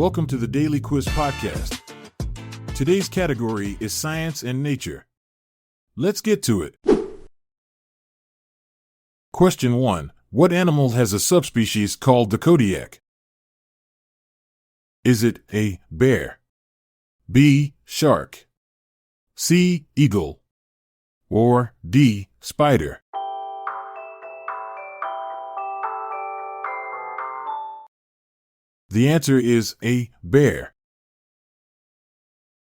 Welcome to the Daily Quiz Podcast. Today's category is Science and Nature. Let's get to it. Question 1. What animal has a subspecies called the Kodiak? Is it A. Bear, B. Shark, C. Eagle, or D. Spider? The answer is A. Bear.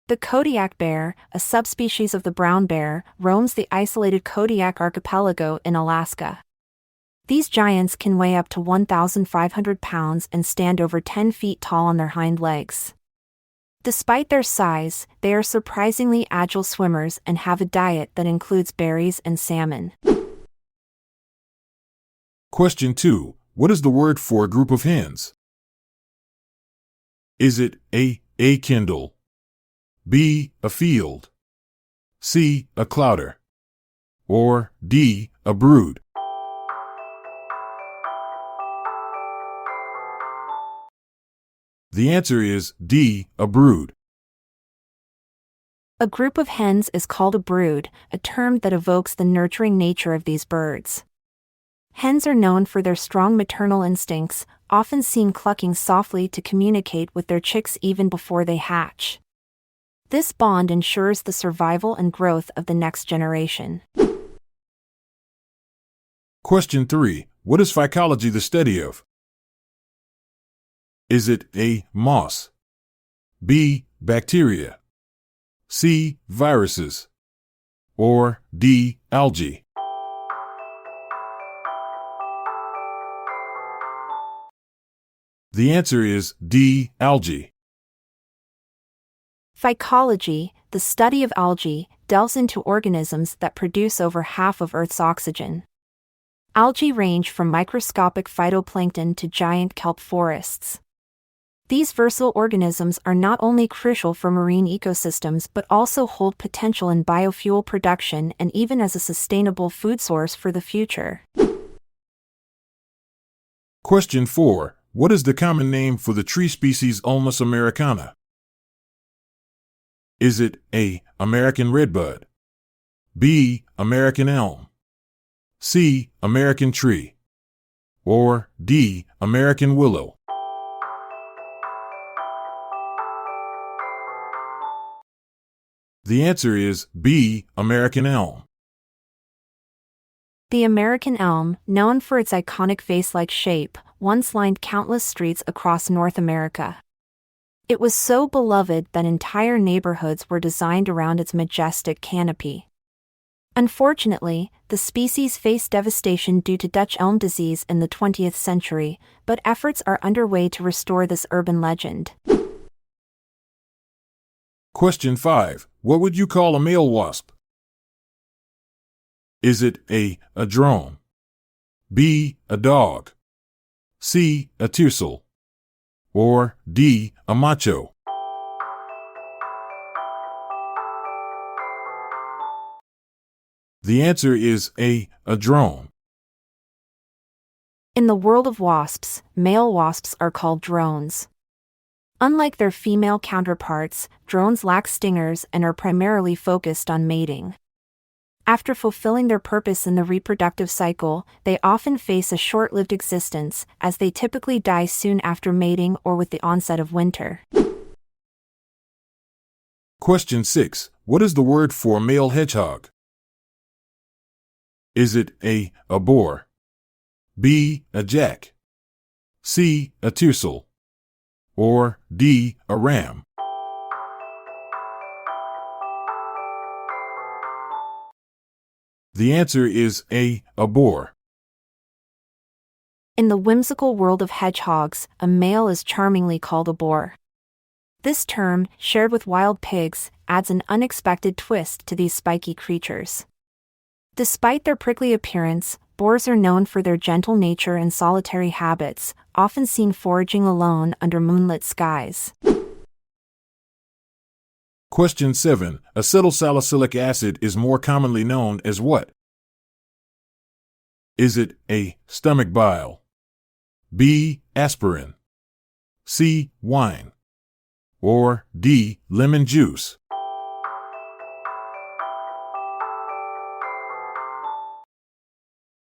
The Kodiak bear, a subspecies of the brown bear, roams the isolated Kodiak archipelago in Alaska. These giants can weigh up to 1,500 pounds and stand over 10 feet tall on their hind legs. Despite their size, they are surprisingly agile swimmers and have a diet that includes berries and salmon. Question 2. What is the word for a group of hens? Is it A. Kindle, B. A field, C. A clouder, or D. A brood? The answer is D. A brood. A group of hens is called a brood, a term that evokes the nurturing nature of these birds. Hens are known for their strong maternal instincts, often seen clucking softly to communicate with their chicks even before they hatch. This bond ensures the survival and growth of the next generation. Question 3. What is phycology the study of? Is it A. Moss, B. Bacteria, C. Viruses, or D. Algae? The answer is D. Algae. Phycology, the study of algae, delves into organisms that produce over half of Earth's oxygen. Algae range from microscopic phytoplankton to giant kelp forests. These versatile organisms are not only crucial for marine ecosystems but also hold potential in biofuel production and even as a sustainable food source for the future. Question 4. What is the common name for the tree species Ulmus americana? Is it A. American redbud, B. American elm, C. American tree, or D. American willow? The answer is B. American elm. The American elm, known for its iconic vase-like shape, once lined countless streets across North America. It was so beloved that entire neighborhoods were designed around its majestic canopy. Unfortunately, the species faced devastation due to Dutch elm disease in the 20th century, but efforts are underway to restore this urban legend. Question 5. What would you call a male wasp? Is it A. drone, B. a dog, C. a tersel, or D. a macho? The answer is A. drone. In the world of wasps, male wasps are called drones. Unlike their female counterparts, drones lack stingers and are primarily focused on mating. After fulfilling their purpose in the reproductive cycle, they often face a short-lived existence, as they typically die soon after mating or with the onset of winter. Question 6. What is the word for a male hedgehog? Is it A. boar, B. a jack, C. a tersel, or D. a ram? The answer is A. boar. In the whimsical world of hedgehogs, a male is charmingly called a boar. This term, shared with wild pigs, adds an unexpected twist to these spiky creatures. Despite their prickly appearance, boars are known for their gentle nature and solitary habits, often seen foraging alone under moonlit skies. Question 7. Acetylsalicylic acid is more commonly known as what? Is it A. stomach bile, B. aspirin, C. wine, Or D. Lemon juice.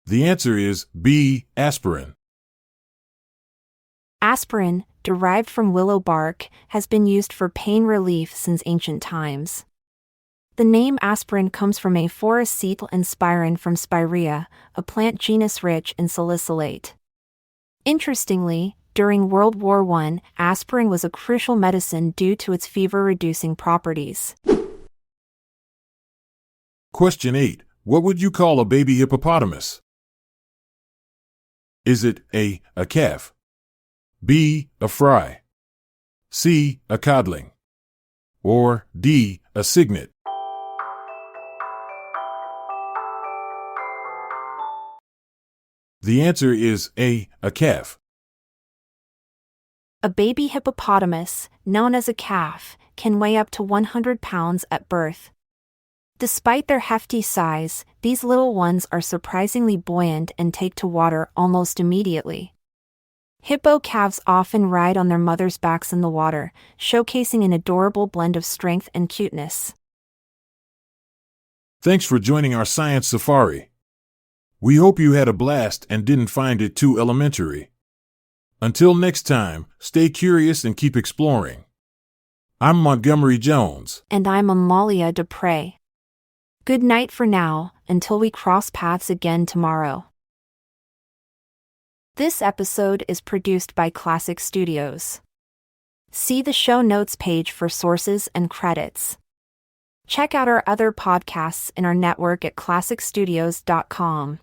The answer is B. Aspirin. Aspirin, derived from willow bark, has been used for pain relief since ancient times. The name aspirin comes from acetyl and spirin from spirea, a plant genus rich in salicylate. Interestingly, during World War I, aspirin was a crucial medicine due to its fever-reducing properties. Question 8. What would you call a baby hippopotamus? Is it A. a calf, B. a fry, C. a codling, or D. a cygnet? The answer is A. a calf. A baby hippopotamus, known as a calf, can weigh up to 100 pounds at birth. Despite their hefty size, these little ones are surprisingly buoyant and take to water almost immediately. Hippo calves often ride on their mothers' backs in the water, showcasing an adorable blend of strength and cuteness. Thanks for joining our science safari. We hope you had a blast and didn't find it too elementary. Until next time, stay curious and keep exploring. I'm Montgomery Jones. And I'm Amalia Dupre. Good night for now, until we cross paths again tomorrow. This episode is produced by Classic Studios. See the show notes page for sources and credits. Check out our other podcasts in our network at classicstudios.com.